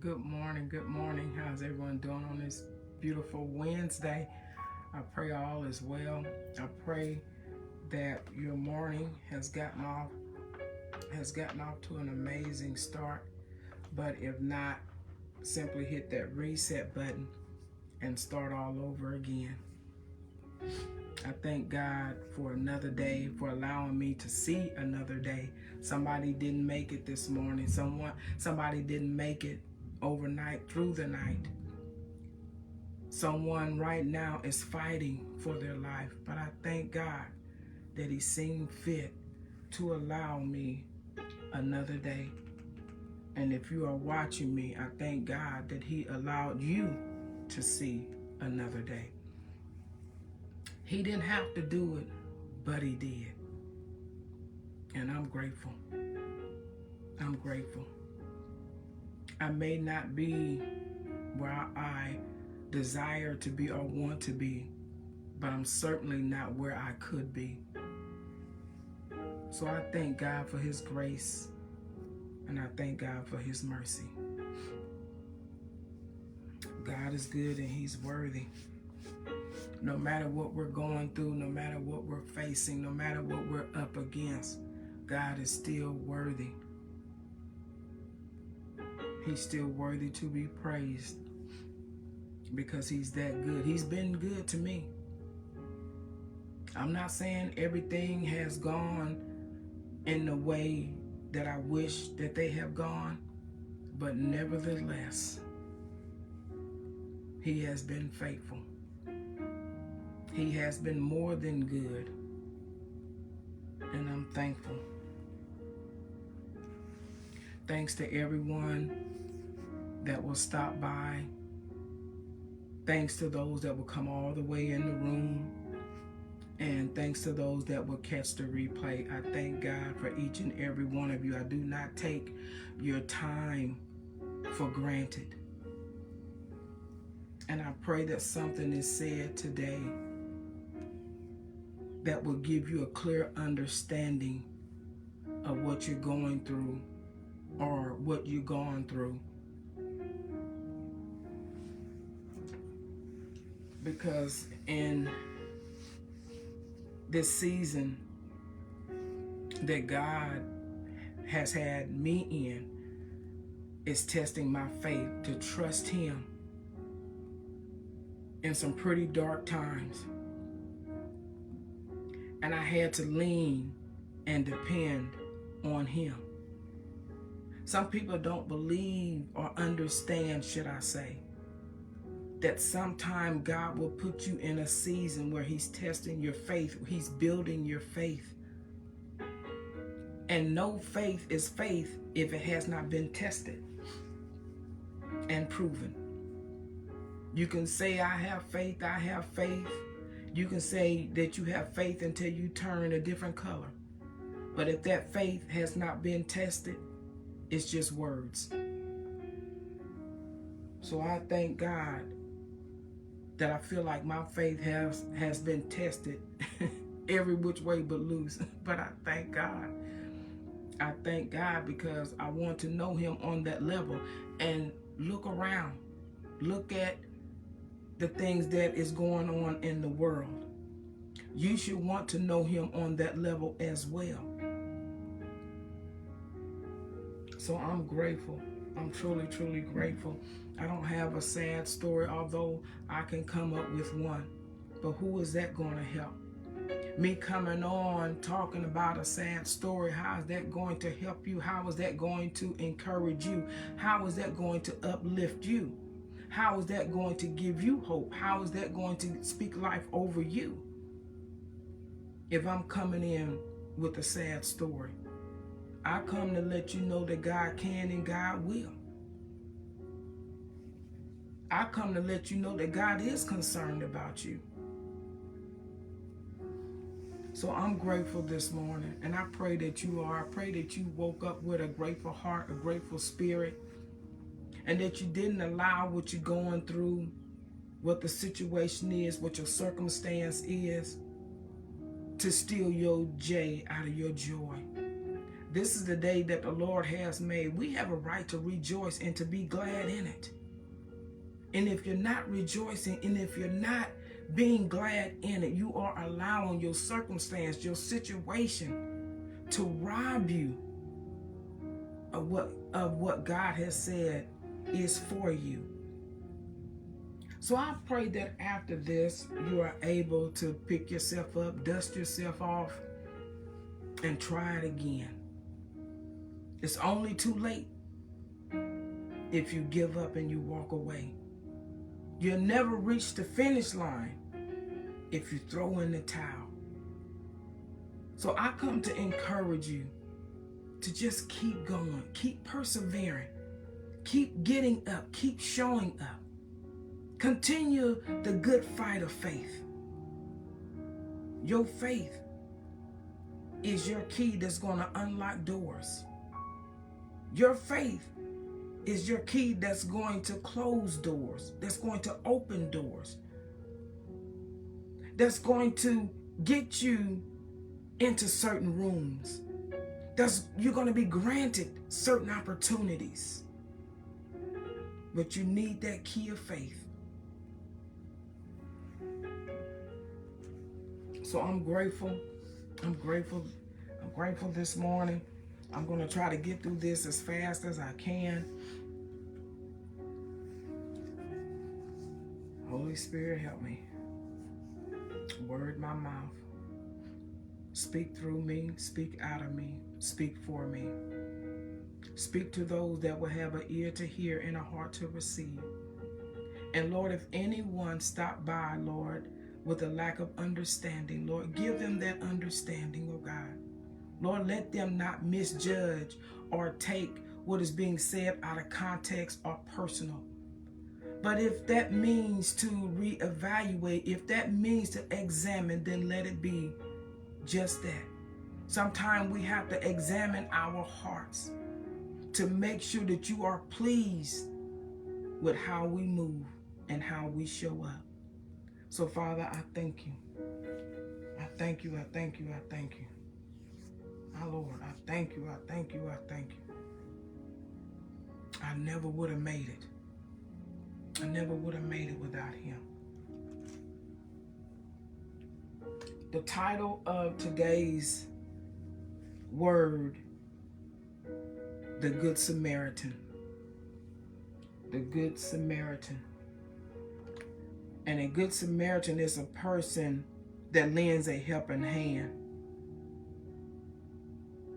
Good morning. Good morning. How's everyone doing on this beautiful Wednesday? I pray all is well. I pray that your morning has gotten off to an amazing start. But if not, simply hit that reset button and start all over again. I thank God for another day, for allowing me to see another day. Somebody didn't make it this morning. Somebody didn't make it overnight through the night. Someone right now is fighting for their life, but I thank God that He seen fit to allow me another day. And if you are watching me, I thank God that He allowed you to see another day. He didn't have to do it, but He did. And I'm grateful. I'm grateful. I may not be where I desire to be or want to be, but I'm certainly not where I could be. So I thank God for His grace, and I thank God for His mercy. God is good and He's worthy. No matter what we're going through, no matter what we're facing, no matter what we're up against, God is still worthy. He's still worthy to be praised because He's that good. He's been good to me. I'm not saying everything has gone in the way that I wish that they have gone, but nevertheless, He has been faithful. He has been more than good, and I'm thankful. Thanks to everyone that will stop by. Thanks to those that will come all the way in the room. And thanks to those that will catch the replay. I thank God for each and every one of you. I do not take your time for granted. And I pray that something is said today that will give you a clear understanding of what you're going through or what you've gone through. Because in this season that God has had me in is testing my faith to trust Him in some pretty dark times. And I had to lean and depend on Him. Some people don't believe or understand, should I say, that sometime God will put you in a season where He's testing your faith. He's building your faith. And no faith is faith if it has not been tested and proven. You can say, I have faith, I have faith. You can say that you have faith until you turn a different color. But if that faith has not been tested, it's just words. So I thank God that I feel like my faith has been tested every which way but loose. But I thank God. I thank God because I want to know Him on that level. And look around. Look at the things that is going on in the world. You should want to know Him on that level as well. So I'm grateful. I'm truly, truly grateful. I don't have a sad story, although I can come up with one. But who is that going to help? Me coming on talking about a sad story, how is that going to help you? How is that going to encourage you? How is that going to uplift you? How is that going to give you hope? How is that going to speak life over you? If I'm coming in with a sad story, I come to let you know that God can and God will. I come to let you know that God is concerned about you. So I'm grateful this morning, and I pray that you are. I pray that you woke up with a grateful heart, a grateful spirit, and that you didn't allow what you're going through, what the situation is, what your circumstance is, to steal your J out of your joy. This is the day that the Lord has made. We have a right to rejoice and to be glad in it. And if you're not rejoicing, and if you're not being glad in it, you are allowing your circumstance, your situation to rob you of what God has said is for you. So I pray that after this, you are able to pick yourself up, dust yourself off, and try it again. It's only too late if you give up and you walk away. You'll never reach the finish line if you throw in the towel. So I come to encourage you to just keep going, keep persevering, keep getting up, keep showing up. Continue the good fight of faith. Your faith is your key that's going to unlock doors. Your faith is your key that's going to close doors, that's going to open doors, that's going to get you into certain rooms. You're going to be granted certain opportunities. But you need that key of faith. So I'm grateful. I'm grateful this morning. I'm going to try to get through this as fast as I can. Holy Spirit, help me. Word my mouth. Speak through me. Speak out of me. Speak for me. Speak to those that will have an ear to hear and a heart to receive. And Lord, if anyone stopped by, Lord, with a lack of understanding, Lord, give them that understanding, oh God. Lord, let them not misjudge or take what is being said out of context or personal. But if that means to reevaluate, if that means to examine, then let it be just that. Sometimes we have to examine our hearts to make sure that you are pleased with how we move and how we show up. So, Father, I thank you. I thank you, I thank you, I thank you. My Lord, I thank you, I thank you, I thank you. I never would have made it. I never would have made it without him. The title of today's word, the Good Samaritan. The Good Samaritan. And a Good Samaritan is a person that lends a helping hand.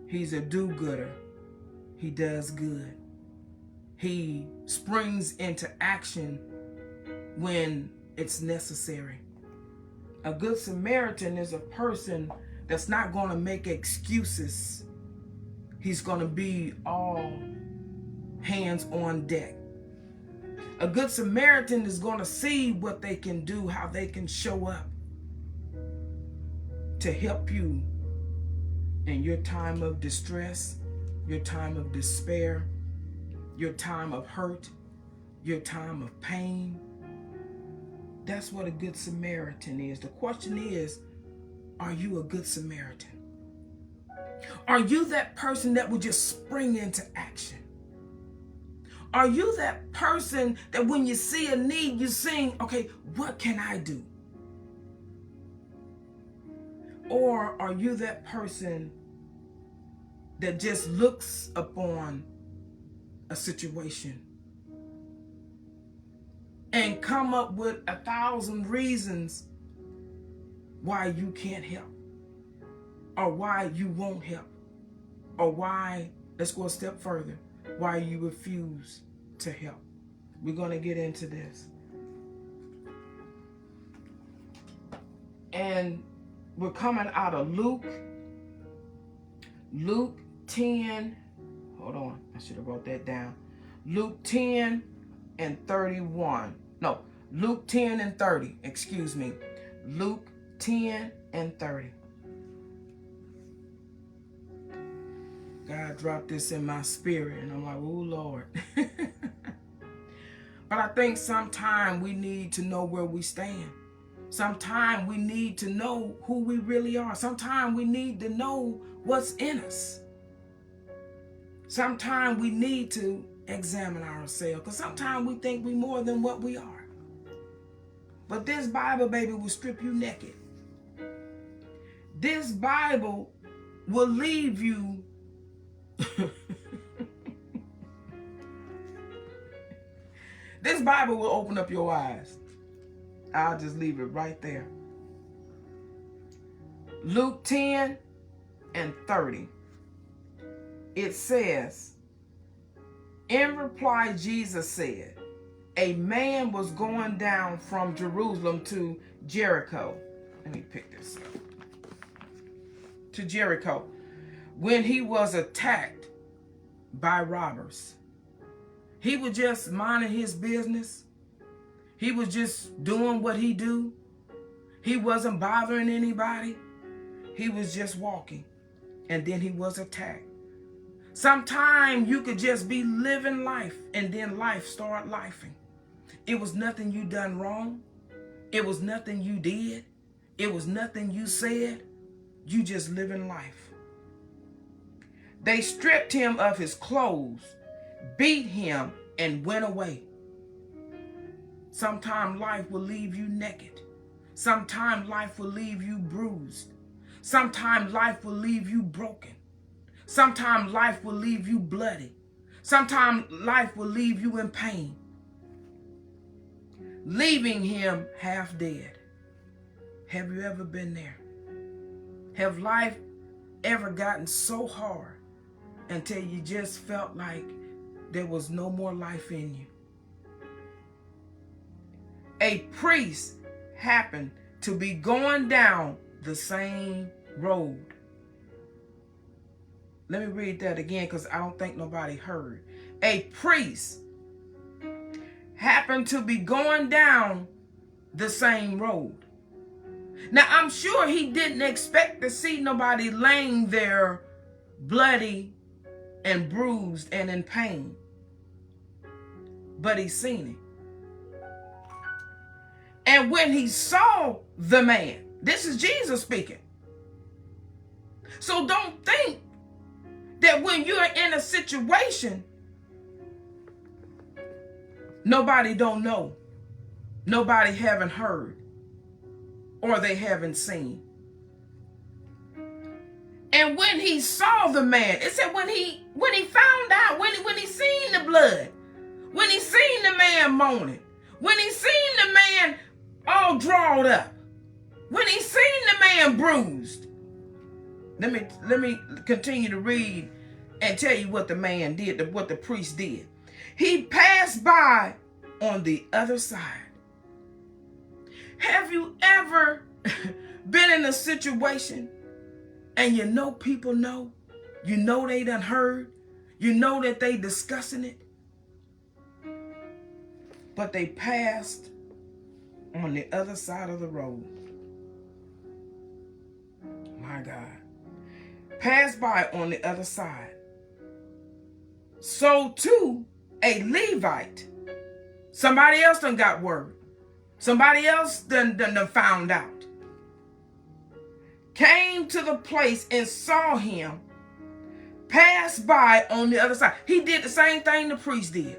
He's a do-gooder. He does good. He springs into action when it's necessary. A Good Samaritan is a person that's not going to make excuses. He's going to be all hands on deck. A Good Samaritan is going to see what they can do, how they can show up to help you in your time of distress, your time of despair, your time of hurt, your time of pain. That's what a Good Samaritan is. The question is, are you a Good Samaritan? Are you that person that would just spring into action? Are you that person that when you see a need, you sing, okay, what can I do? Or are you that person that just looks upon a situation and come up with 1,000 reasons why you can't help, or why you won't help, or why, let's go a step further, why you refuse to help? We're going to get into this. And we're coming out of Luke 10. Hold on, I should have wrote that down. Luke 10 and 31. No, Luke 10 and 30. Excuse me. Luke 10 and 30. God dropped this in my spirit, and I'm like, oh, Lord. But I think sometimes we need to know where we stand. Sometimes we need to know who we really are. Sometimes we need to know what's in us. Sometimes we need to examine ourselves, because sometimes we think we more than what we are. But this Bible, baby, will strip you naked. This Bible will leave you this Bible will open up your eyes. I'll just leave it right there. Luke 10:30. It says, in reply, Jesus said, a man was going down from Jerusalem to Jericho. Let me pick this up. To Jericho, when he was attacked by robbers. He was just minding his business. He was just doing what he do. He wasn't bothering anybody. He was just walking. And then he was attacked. Sometimes you could just be living life and then life start lifing. It was nothing you done wrong. It was nothing you did. It was nothing you said. You just living life. They stripped him of his clothes, beat him, and went away. Sometimes life will leave you naked. Sometimes life will leave you bruised. Sometimes life will leave you broken. Sometimes life will leave you bloody. Sometimes life will leave you in pain, leaving him half dead. Have you ever been there? Have life ever gotten so hard until you just felt like there was no more life in you? A priest happened to be going down the same road. Let me read that again, because I don't think nobody heard. A priest happened to be going down the same road. Now, I'm sure he didn't expect to see nobody laying there bloody and bruised and in pain. But he seen it. And when he saw the man, this is Jesus speaking. So don't think that when you're in a situation, nobody don't know, nobody haven't heard, or they haven't seen. And when he saw the man, it said when he found out, when he seen the blood, when he seen the man moaning, when he seen the man all drawn up, when he seen the man bruised. Let me continue to read and tell you what the man did, what the priest did. He passed by on the other side. Have you ever been in a situation and you know people know, you know they done heard, you know that they discussing it, but they passed on the other side of the road? My God. Passed by on the other side. So too, a Levite, somebody else done got word. Somebody else done found out. Came to the place and saw him pass by on the other side. He did the same thing the priest did.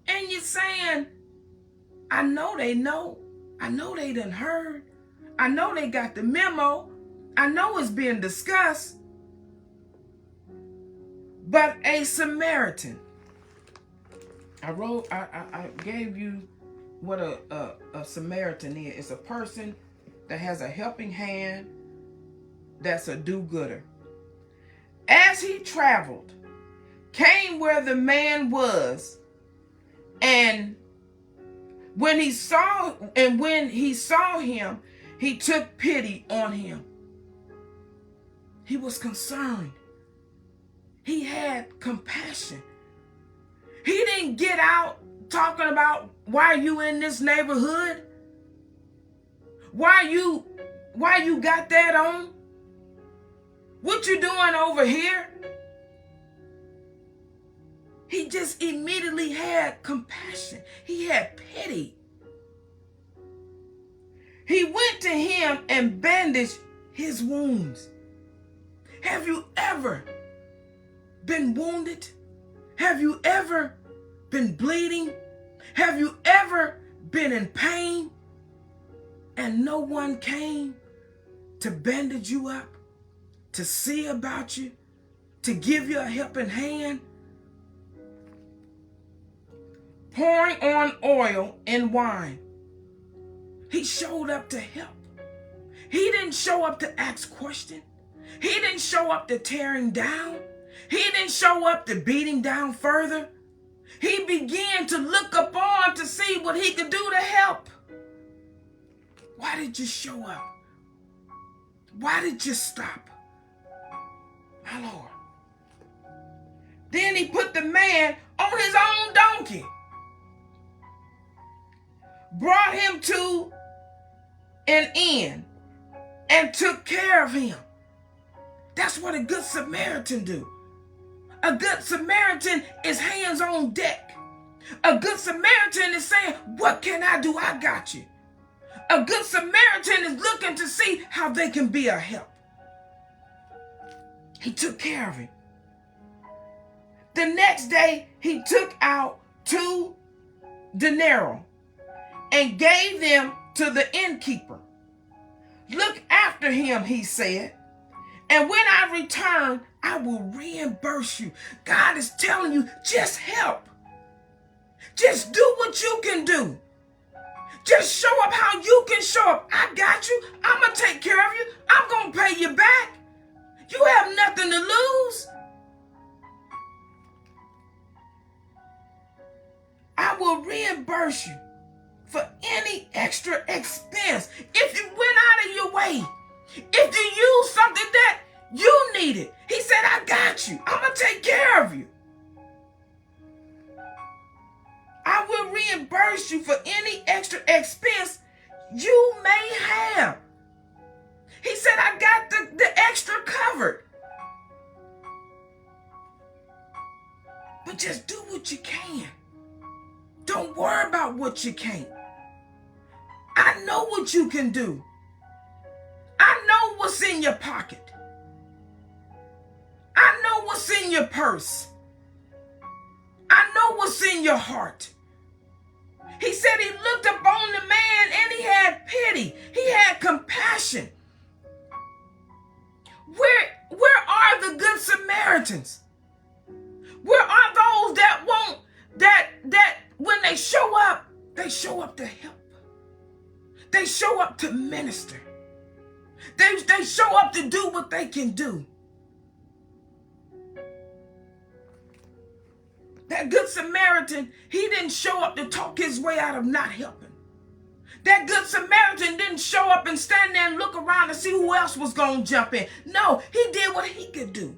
And you're saying, I know they know. I know they done heard. I know they got the memo. I know it's being discussed. But a Samaritan. I gave you what a Samaritan is. It's a person that has a helping hand, that's a do-gooder. As he traveled, came where the man was, and when he saw him, he took pity on him. He was concerned. He had compassion. He didn't get out talking about why you in this neighborhood, why you got that on, what you doing over here. He just immediately had compassion. He had pity. He went to him and bandaged his wounds. Have you ever been wounded? Have you ever been bleeding? Have you ever been in pain and no one came to bandage you up, to see about you, to give you a helping hand? Pouring on oil and wine. He showed up to help. He didn't show up to ask questions. He didn't show up to tear him down. He didn't show up to beat him down further. He began to look upon to see what he could do to help. Why did you show up? Why did you stop? My Lord. Then he put the man on his own donkey, brought him to an inn, and took care of him. That's what a good Samaritan do. A good Samaritan is hands on deck. A good Samaritan is saying, what can I do? I got you. A good Samaritan is looking to see how they can be a help. He took care of him. The next day, he took out 2 denarii and gave them to the innkeeper. Look after him, he said, and when I return, I will reimburse you. God is telling you, just help. Just do what you can do. Just show up how you can show up. I got you. I'm going to take care of you. I'm going to pay you back. You have nothing to lose. I will reimburse you for any extra expense. If you went out of your way, if you used something that you needed, he said, I got you. I'm going to take care of you. I will reimburse you for any extra expense you may have. He said, I got the extra covered. But just do what you can. Don't worry about what you can't. I know what you can do. I know what's in your pocket. I know what's in your purse. I know what's in your heart. He said he looked upon the man and he had pity. He had compassion. Where are the good Samaritans? Where are those that won't, that when they show up to help. They show up to minister. They show up to do what they can do. That good Samaritan, he didn't show up to talk his way out of not helping. That good Samaritan didn't show up and stand there and look around to see who else was going to jump in. No, he did what he could do.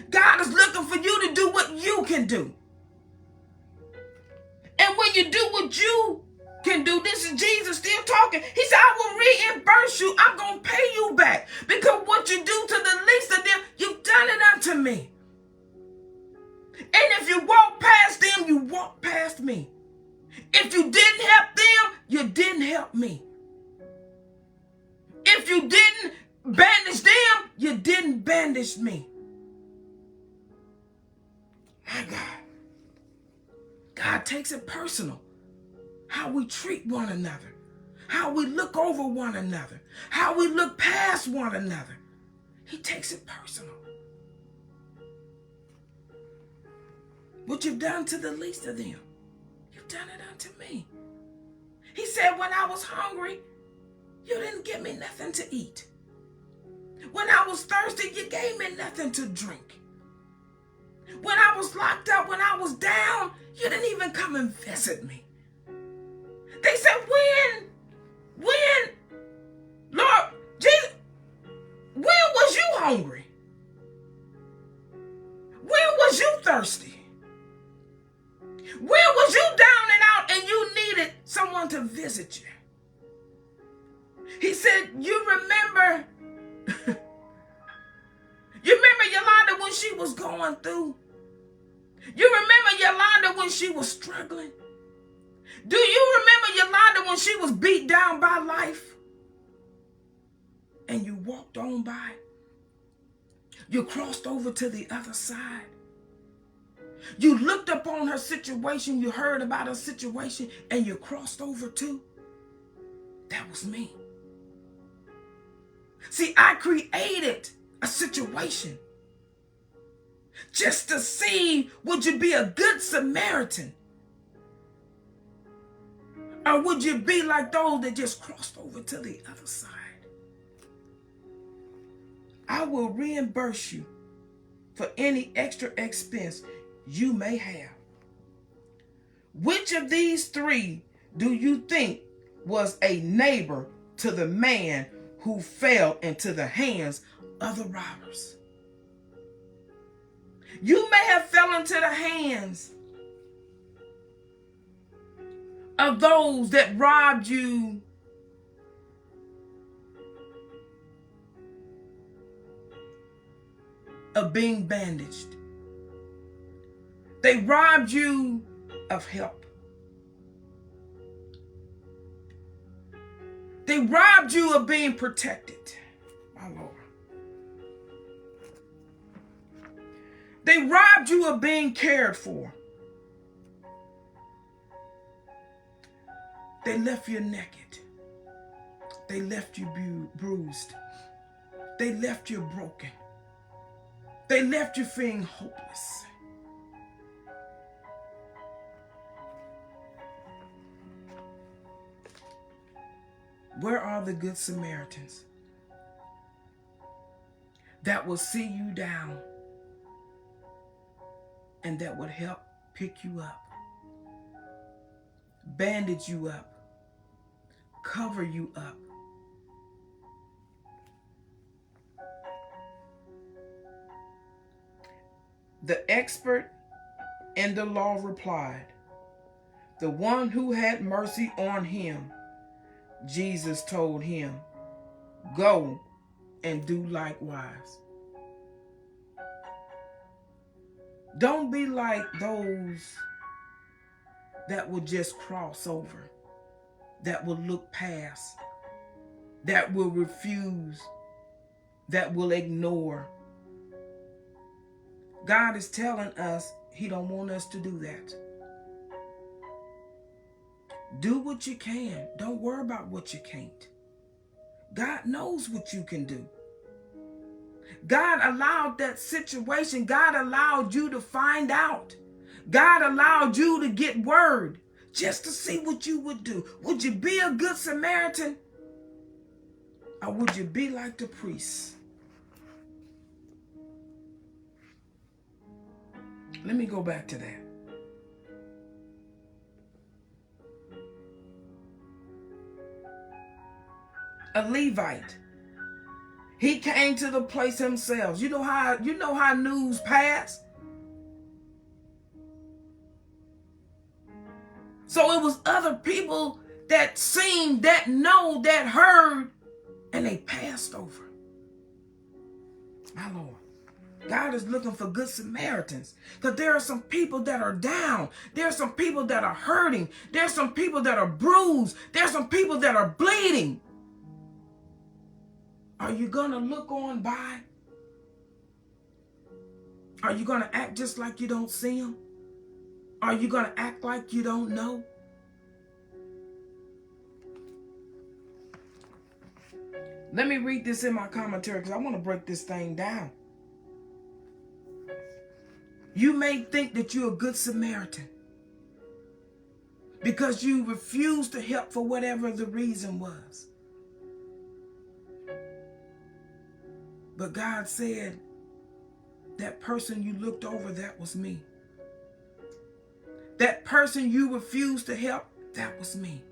God is looking for you to do what you can do. And when you do what you can do, this is Jesus still talking. He said, I will reimburse you. I'm going to pay you back. Because what you do to the least of them, you've done it unto me. And if you walk past them, you walk past me. If you didn't help them, you didn't help me. If you didn't bandage them, you didn't bandage me. My God. God takes it personal. How we treat one another. How we look over one another. How we look past one another. He takes it personal. What you've done to the least of them, you've done it unto me. He said, when I was hungry, you didn't give me nothing to eat. When I was thirsty, you gave me nothing to drink. When I was locked up, when I was down, you didn't even come and visit me. They said, when, Lord Jesus, when was you hungry? When was you thirsty? When was you down and out and you needed someone to visit you? He said, you remember Yolanda when she was going through? You remember Yolanda when she was struggling? Do you remember Yolanda when she was beat down by life? And you walked on by? You crossed over to the other side. You looked upon her situation, you heard about her situation, and you crossed over too. That was me. See, I created a situation just to see, would you be a good Samaritan? Or would you be like those that just crossed over to the other side? I will reimburse you for any extra expense you may have. Which of these three do you think was a neighbor to the man who fell into the hands of the robbers? You may have fell into the hands of those that robbed you of being bandaged. They robbed you of help. They robbed you of being protected, my Lord. They robbed you of being cared for. They left you naked. They left you bruised. They left you broken. They left you feeling hopeless. Where are the good Samaritans that will see you down and that would help pick you up, bandage you up, cover you up? The expert in the law replied, "The one who had mercy on him." Jesus told him, "Go and do likewise." Don't be like those that will just cross over, that will look past, that will refuse, that will ignore. God is telling us He don't want us to do that. Do what you can. Don't worry about what you can't. God knows what you can do. God allowed that situation. God allowed you to find out. God allowed you to get word just to see what you would do. Would you be a good Samaritan? Or would you be like the priests? Let me go back to that. A Levite. He came to the place himself. You know how news passed? So it was other people that seen, that know, that heard, and they passed over. My Lord. God is looking for good Samaritans, because there are some people that are down. There are some people that are hurting. There are some people that are bruised. There are some people that are bleeding. Are you going to look on by? Are you going to act just like you don't see them? Are you going to act like you don't know? Let me read this in my commentary, because I want to break this thing down. You may think that you're a good Samaritan because you refused to help for whatever the reason was. But God said, that person you looked over, that was me. That person you refused to help, that was me.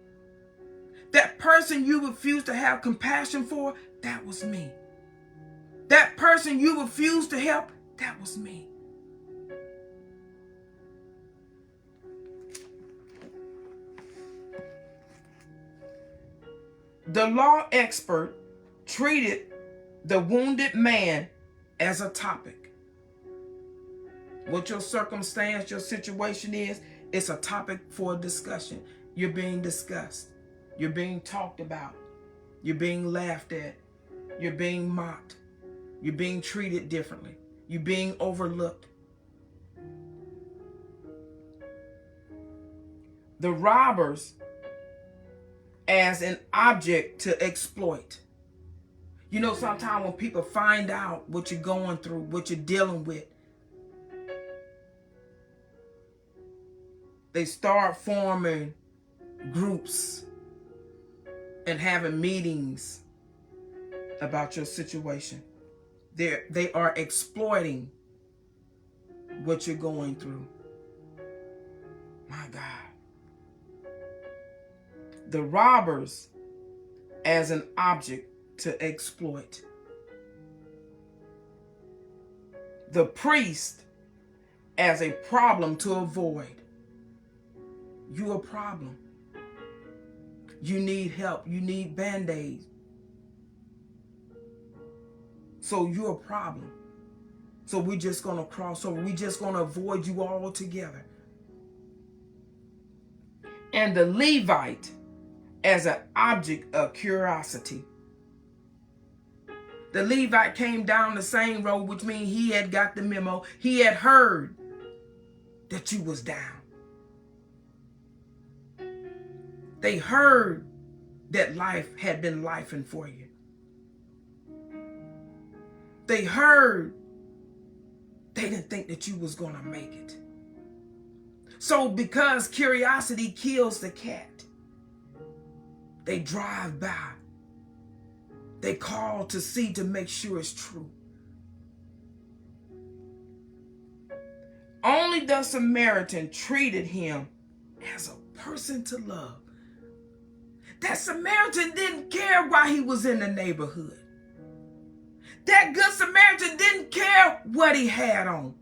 That person you refused to have compassion for, that was me. That person you refused to help, that was me. The law expert treated the wounded man as a topic. What your circumstance, your situation is, it's a topic for discussion. You're being discussed. You're being talked about. You're being laughed at. You're being mocked. You're being treated differently. You're being overlooked. The robbers as an object to exploit. You know, sometimes when people find out what you're going through, what you're dealing with, they start forming groups and having meetings about your situation. They are exploiting what you're going through. My God. The robbers as an object to exploit. The priest as a problem to avoid. You're a problem. You need help. You need band-aids. So you're a problem. So we're just going to cross over. We're just going to avoid you altogether. And the Levite as an object of curiosity. The Levite came down the same road, which means he had got the memo. He had heard that you was down. They heard that life had been lifing for you. They heard they didn't think that you was going to make it. So because curiosity kills the cat, they drive by. They call to see to make sure it's true. Only the Samaritan treated him as a person to love. That Samaritan didn't care why he was in the neighborhood. That good Samaritan didn't care what he had on.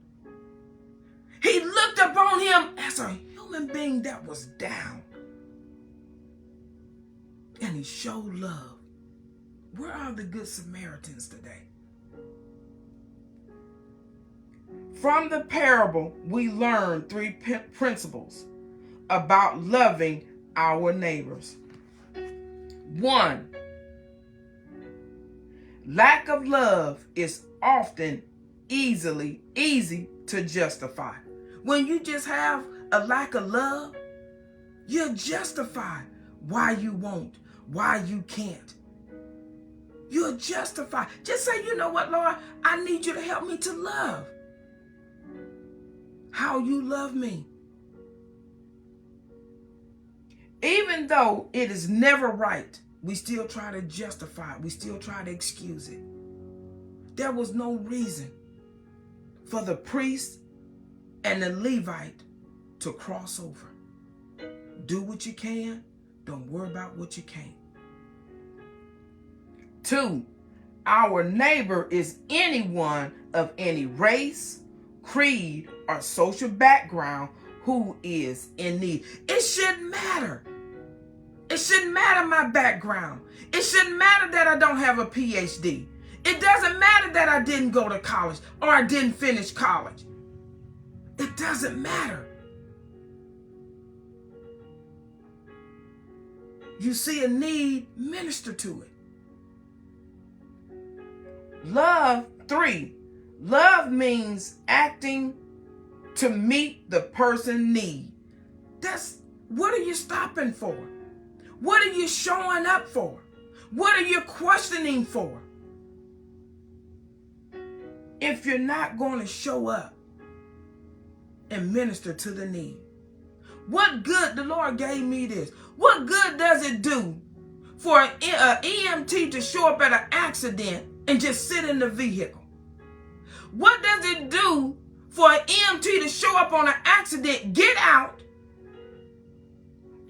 He looked upon him as a human being that was down. And he showed love. Where are the good Samaritans today? From the parable, we learn three principles about loving our neighbors. 1, lack of love is often easy to justify. When you just have a lack of love, you justify why you won't, why you can't. You'll justify. Just say, you know what, Lord, I need you to help me to love how you love me. Even though it is never right, we still try to justify it. We still try to excuse it. There was no reason for the priest and the Levite to cross over. Do what you can. Don't worry about what you can't. 2, our neighbor is anyone of any race, creed, or social background who is in need. It shouldn't matter. It shouldn't matter my background. It shouldn't matter that I don't have a PhD. It doesn't matter that I didn't go to college or I didn't finish college. It doesn't matter. You see a need, minister to it. Love, 3. Love means acting to meet the person's need. What are you stopping for? What are you showing up for? What are you questioning for? If you're not going to show up and minister to the need. What good, the Lord gave me this. What good does it do for an EMT to show up at an accident and just sit in the vehicle? What does it do for an EMT to show up on an accident, get out,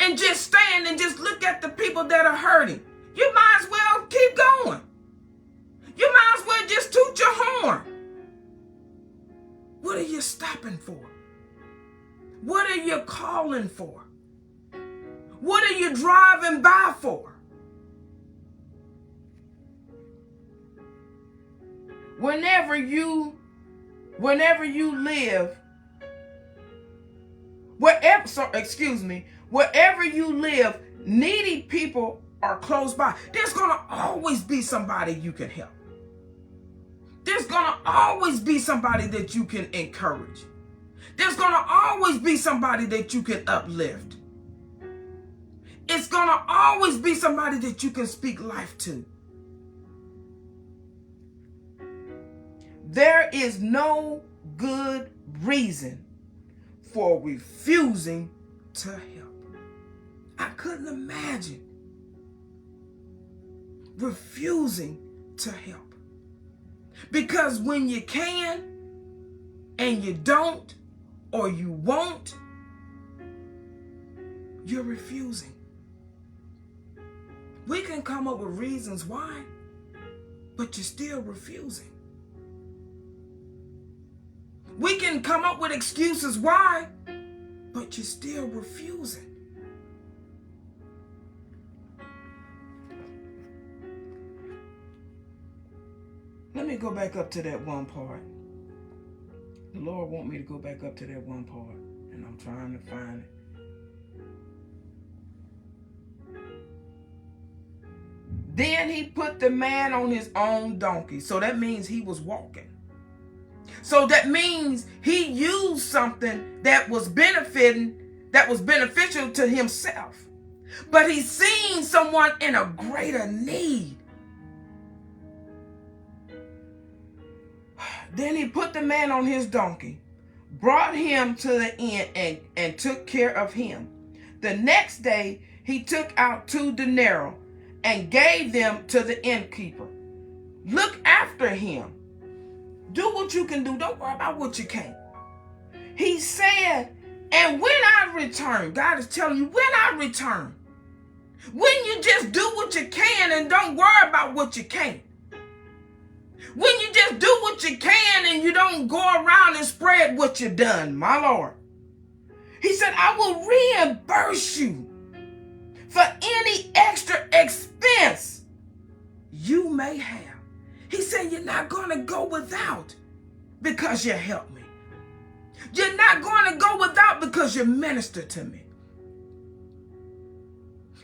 and just stand and just look at the people that are hurting? You might as well keep going. You might as well just toot your horn. What are you stopping for? What are you calling for? What are you driving by for? Whenever you live, wherever you live, needy people are close by. There's going to always be somebody you can help. There's going to always be somebody that you can encourage. There's going to always be somebody that you can uplift. It's going to always be somebody that you can speak life to. There is no good reason for refusing to help. I couldn't imagine refusing to help. Because when you can and you don't or you won't, you're refusing. We can come up with reasons why, but you're still refusing. We can come up with excuses why, but you're still refusing. Let me go back up to that one part. The Lord wants me to go back up to that one part, and I'm trying to find it. Then he put the man on his own donkey. So that means he was walking. So that means he used something that was beneficial to himself. But he seen someone in a greater need. Then he put the man on his donkey, brought him to the inn and took care of him. The next day he took out 2 denarii and gave them to the innkeeper. Look after him. Do what you can do. Don't worry about what you can't. He said, and when I return, God is telling you, when I return, when you just do what you can and don't worry about what you can't. When you just do what you can and you don't go around and spread what you've done, my Lord. He said, I will reimburse you for any extra expense you may have. He said, you're not going to go without because you helped me. You're not going to go without because you ministered to me.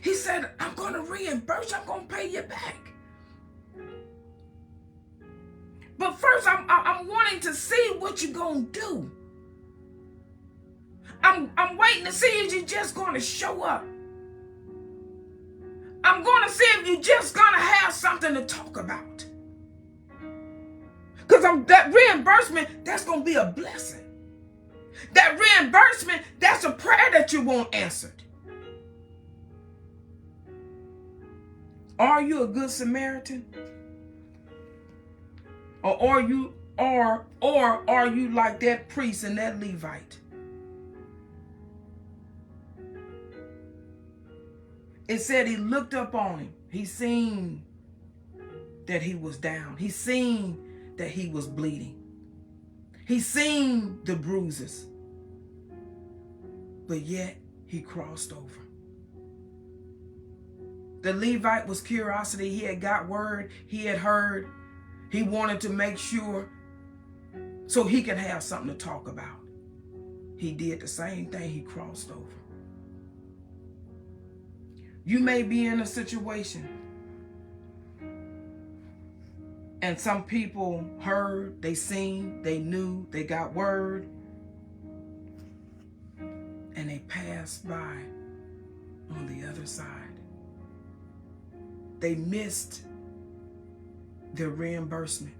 He said, I'm going to reimburse you. I'm going to pay you back. But first, I'm wanting to see what you're going to do. I'm waiting to see if you're just going to show up. I'm going to see if you're just going to have something to talk about. Because that reimbursement, that's going to be a blessing. That reimbursement, that's a prayer that you want answered. Are you a good Samaritan? Or are you like that priest and that Levite? It said he looked up on him. He seen that he was down. He seen that he was bleeding. He seen the bruises. But yet he crossed over. The Levite was curiosity. He had got word. He had heard. He wanted to make sure so he could have something to talk about. He did the same thing. He crossed over. You may be in a situation and some people heard, they seen, they knew, they got word, and they passed by on the other side. They missed their reimbursement.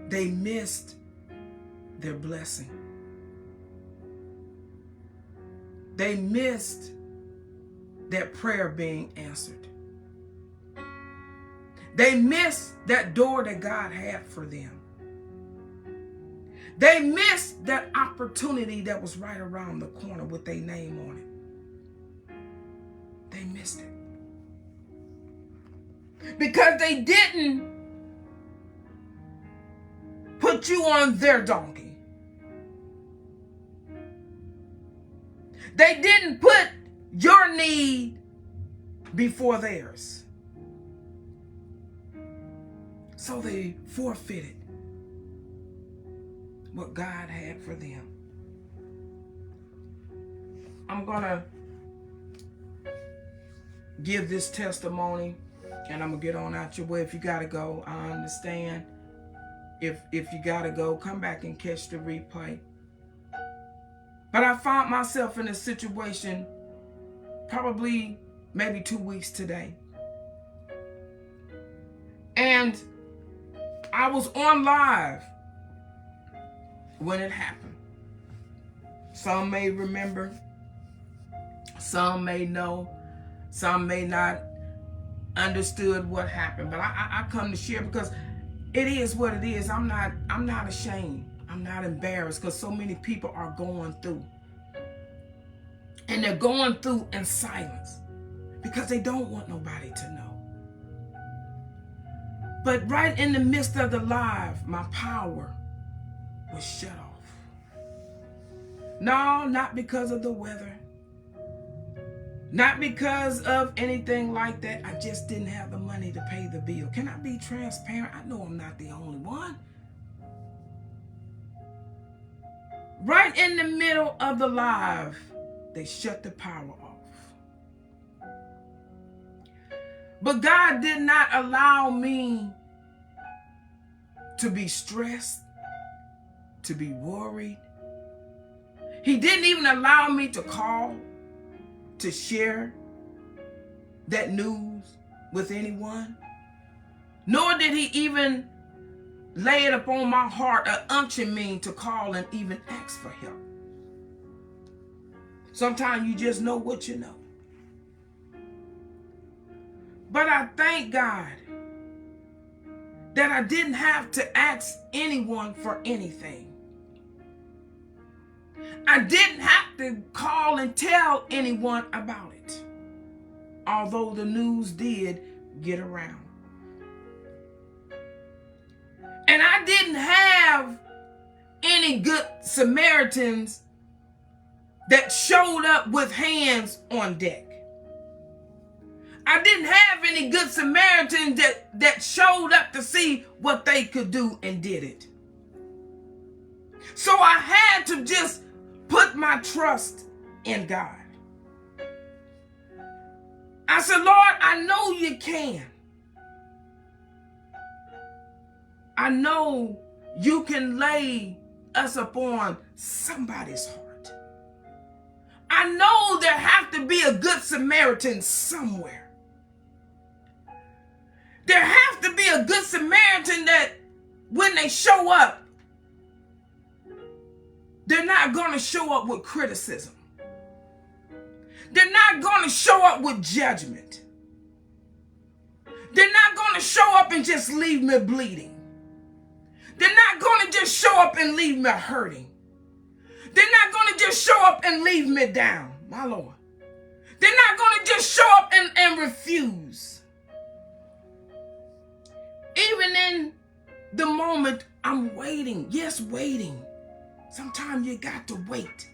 They missed their blessing. They missed that prayer being answered. They missed that door that God had for them. They missed that opportunity that was right around the corner with their name on it. They missed it. Because they didn't put you on their donkey. They didn't put your need before theirs. So they forfeited what God had for them. I'm going to give this testimony and I'm going to get on out your way. If you got to go, I understand. If you gotta go, come back and catch the replay. But I found myself in a situation probably maybe 2 weeks today. And I was on live when it happened. Some may remember, some may know, some may not understood what happened. But I come to share because it is what it is. I'm not ashamed. I'm not embarrassed because so many people are going through. And they're going through in silence because they don't want nobody to know. But right in the midst of the live, my power was shut off. No, not because of the weather. Not because of anything like that. I just didn't have the money to pay the bill. Can I be transparent? I know I'm not the only one. Right in the middle of the live, they shut the power off. But God did not allow me to be stressed, to be worried. He didn't even allow me to call, to share that news with anyone. Nor did he even lay it upon my heart or unction me to call and even ask for help. Sometimes you just know what you know. But I thank God that I didn't have to ask anyone for anything. I didn't have to call and tell anyone about it, although the news did get around. And I didn't have any good Samaritans that showed up with hands on deck. I didn't have any good Samaritans that showed up to see what they could do and did it. So I had to just put my trust in God. I said, Lord, I know you can. I know you can lay us upon somebody's heart. I know there have to be a good Samaritan somewhere. There have to be a good Samaritan that when they show up, they're not going to show up with criticism. They're not going to show up with judgment. They're not going to show up and just leave me bleeding. They're not going to just show up and leave me hurting. They're not going to just show up and leave me down, my Lord. They're not going to just show up and refuse. Even in the moment I'm waiting, yes, waiting. Sometimes you got to wait.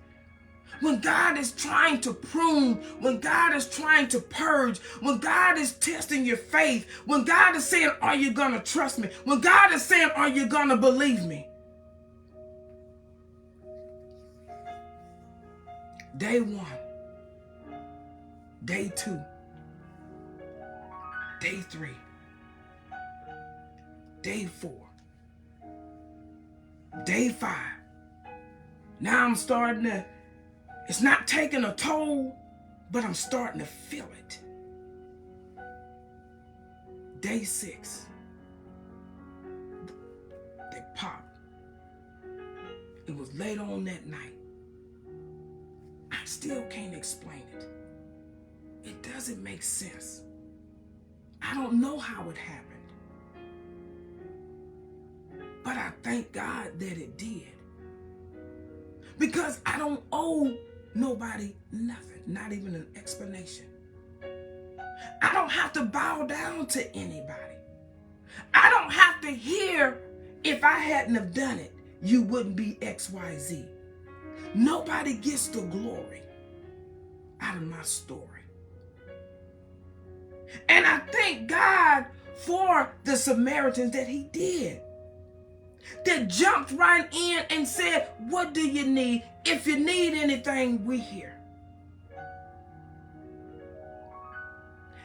When God is trying to prune, when God is trying to purge, when God is testing your faith, when God is saying, are you going to trust me? When God is saying, are you going to believe me? Day 1, day 2, day 3, day 4, day 5. Now I'm starting to, it's not taking a toll, but I'm starting to feel it. Day 6, they popped. It was late on that night. I still can't explain it. It doesn't make sense. I don't know how it happened. But I thank God that it did. Because I don't owe nobody nothing, not even an explanation. I don't have to bow down to anybody. I don't have to hear, if I hadn't have done it, you wouldn't be XYZ. Nobody gets the glory out of my story. And I thank God for the Samaritans that he did. That jumped right in and said, what do you need? If you need anything, we're here.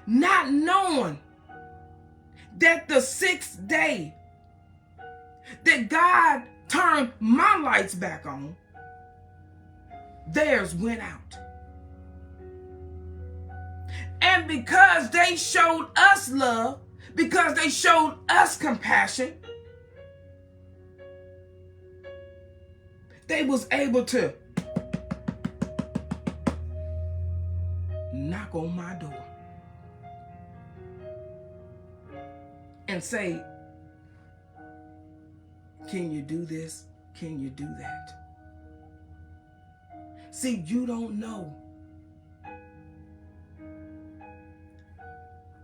Not knowing that the 6th day that God turned my lights back on, theirs went out. And because they showed us love, because they showed us compassion, they was able to knock on my door and say, can you do this? Can you do that? See, you don't know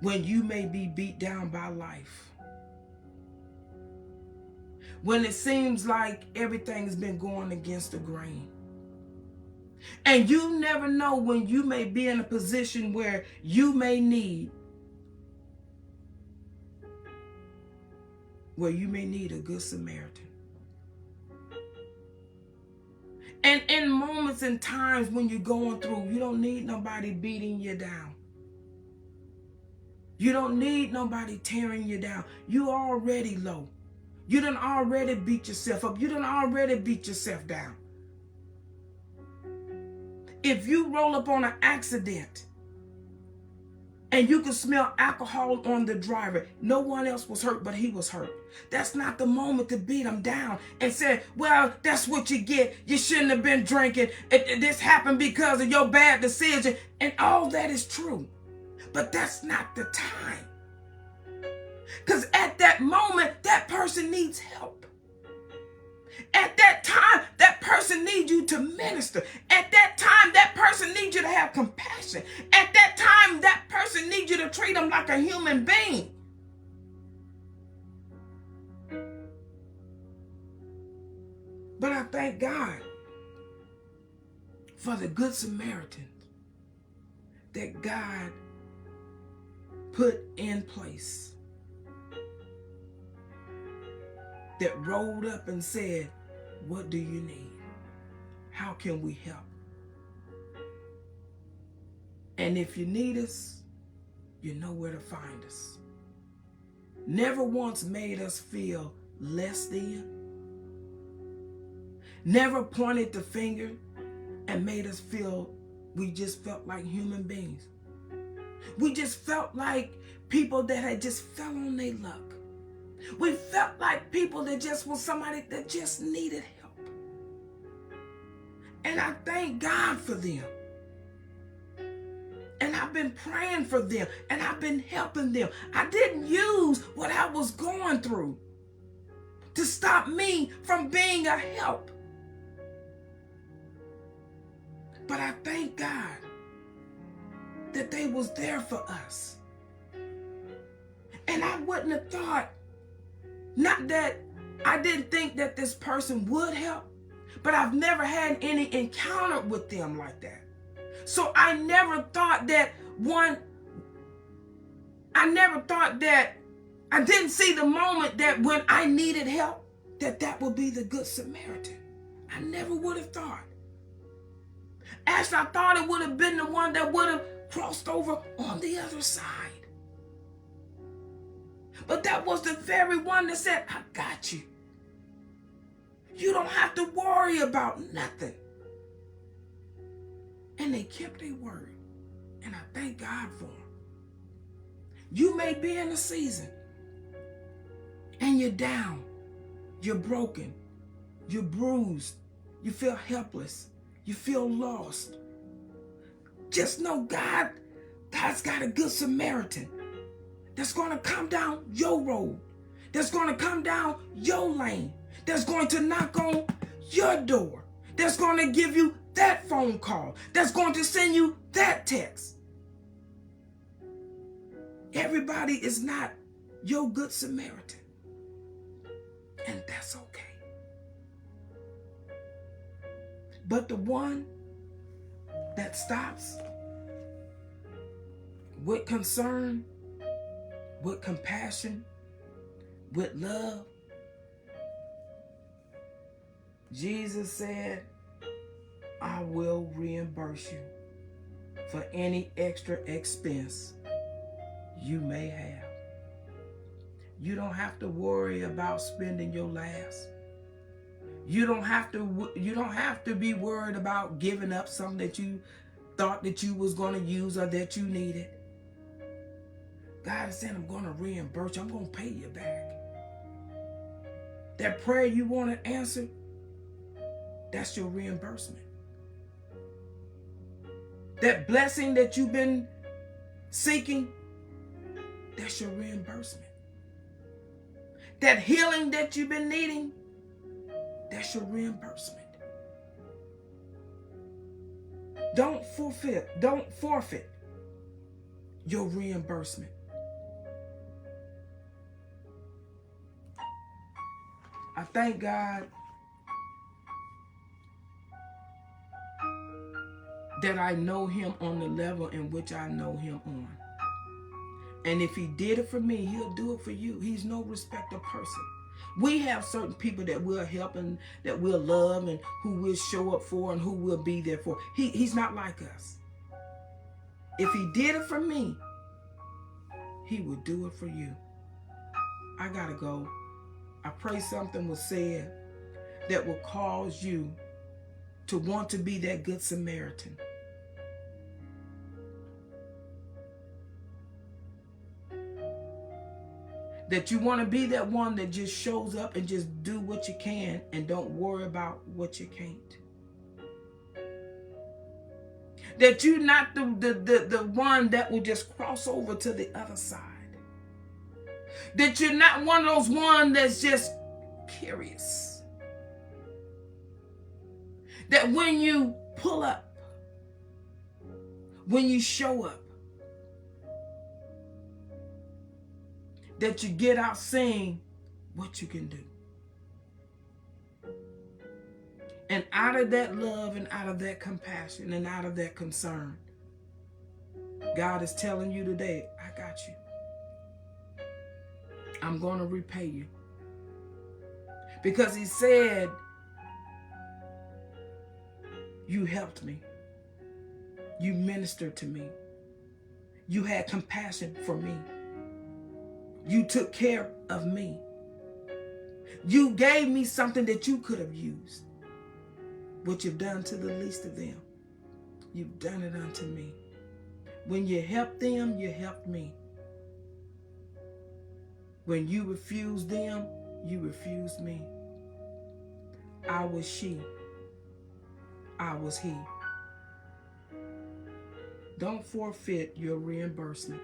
when you may be beat down by life. When it seems like everything's been going against the grain. And you never know when you may be in a position where you may need a good Samaritan. And in moments and times when you're going through, you don't need nobody beating you down. You don't need nobody tearing you down. You already low. You done already beat yourself up. You done already beat yourself down. If you roll up on an accident and you can smell alcohol on the driver, no one else was hurt, but he was hurt. That's not the moment to beat him down and say, well, that's what you get. You shouldn't have been drinking. This happened because of your bad decision. And all that is true. But that's not the time. Because at that moment, that person needs help. At that time, that person needs you to minister. At that time, that person needs you to have compassion. At that time, that person needs you to treat them like a human being. But I thank God for the Good Samaritan that God put in place, that rolled up and said, what do you need? How can we help? And if you need us, you know where to find us. Never once made us feel less than. Never pointed the finger and made us feel we just felt like human beings. We just felt like people that had just fell on their luck. We felt like people that just was somebody that just needed help. And I thank God for them. And I've been praying for them. And I've been helping them. I didn't use what I was going through to stop me from being a help. But I thank God that they was there for us. And I wouldn't have thought, not that I didn't think that this person would help, but I've never had any encounter with them like that. So I never thought that I didn't see the moment that when I needed help, that would be the Good Samaritan. I never would have thought. Actually, I thought it would have been the one that would have crossed over on the other side. But that was the very one that said, I got you. You don't have to worry about nothing. And they kept their word. And I thank God for them. You may be in a season and you're down, you're broken, you're bruised, you feel helpless, you feel lost. Just know God's got a Good Samaritan that's going to come down your road, that's going to come down your lane, that's going to knock on your door, that's going to give you that phone call, that's going to send you that text. Everybody is not your Good Samaritan, and that's okay. But the one that stops with concern, with compassion, with love, Jesus said, I will reimburse you for any extra expense you may have. You don't have to worry about spending your last. You don't have to be worried about giving up something that you thought that you was going to use or that you needed. God is saying, I'm going to reimburse you. I'm going to pay you back. That prayer you wanted answered, that's your reimbursement. That blessing that you've been seeking, that's your reimbursement. That healing that you've been needing, that's your reimbursement. Don't forfeit your reimbursement. I thank God that I know him on the level in which I know him on. And if he did it for me, he'll do it for you. He's no respecter of person. We have certain people that we'll help and that we'll love and who we'll show up for and who we'll be there for. He's not like us. If he did it for me, he will do it for you. I gotta go. I pray something was said that will cause you to want to be that good Samaritan. That you want to be that one that just shows up and just do what you can and don't worry about what you can't. That you're not the one that will just cross over to the other side. That you're not one of those ones that's just curious. That when you pull up, when you show up, that you get out saying what you can do. And out of that love and out of that compassion and out of that concern, God is telling you today, I got you. I'm going to repay you. Because he said, you helped me. You ministered to me. You had compassion for me. You took care of me. You gave me something that you could have used. What you've done to the least of them, you've done it unto me. When you helped them, you helped me. When you refused them, you refused me. I was she. I was he. Don't forfeit your reimbursement.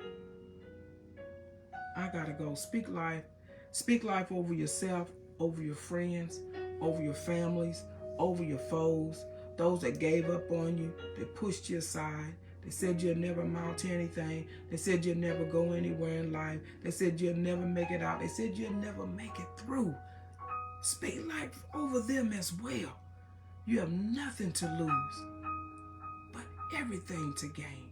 I gotta go. Speak life. Speak life over yourself, over your friends, over your families, over your foes, those that gave up on you, that pushed you aside. They said you'll never amount to anything. They said you'll never go anywhere in life. They said you'll never make it out. They said you'll never make it through. Speak life over them as well. You have nothing to lose, but everything to gain.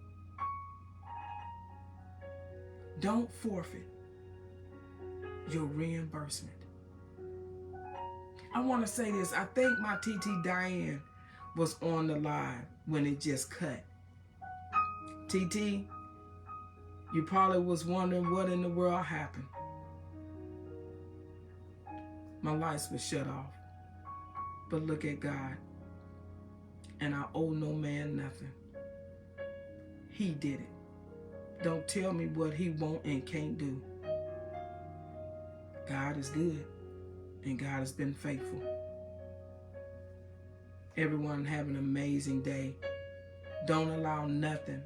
Don't forfeit your reimbursement. I want to say this. I think my TT Diane was on the live when it just cut. TT, you probably was wondering what in the world happened. My lights were shut off. But look at God. And I owe no man nothing. He did it. Don't tell me what he won't and can't do. God is good. And God has been faithful. Everyone have an amazing day. Don't allow nothing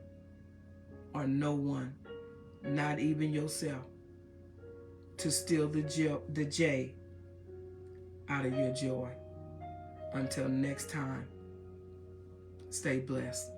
or no one, not even yourself, to steal the J out of your joy. Until next time, stay blessed.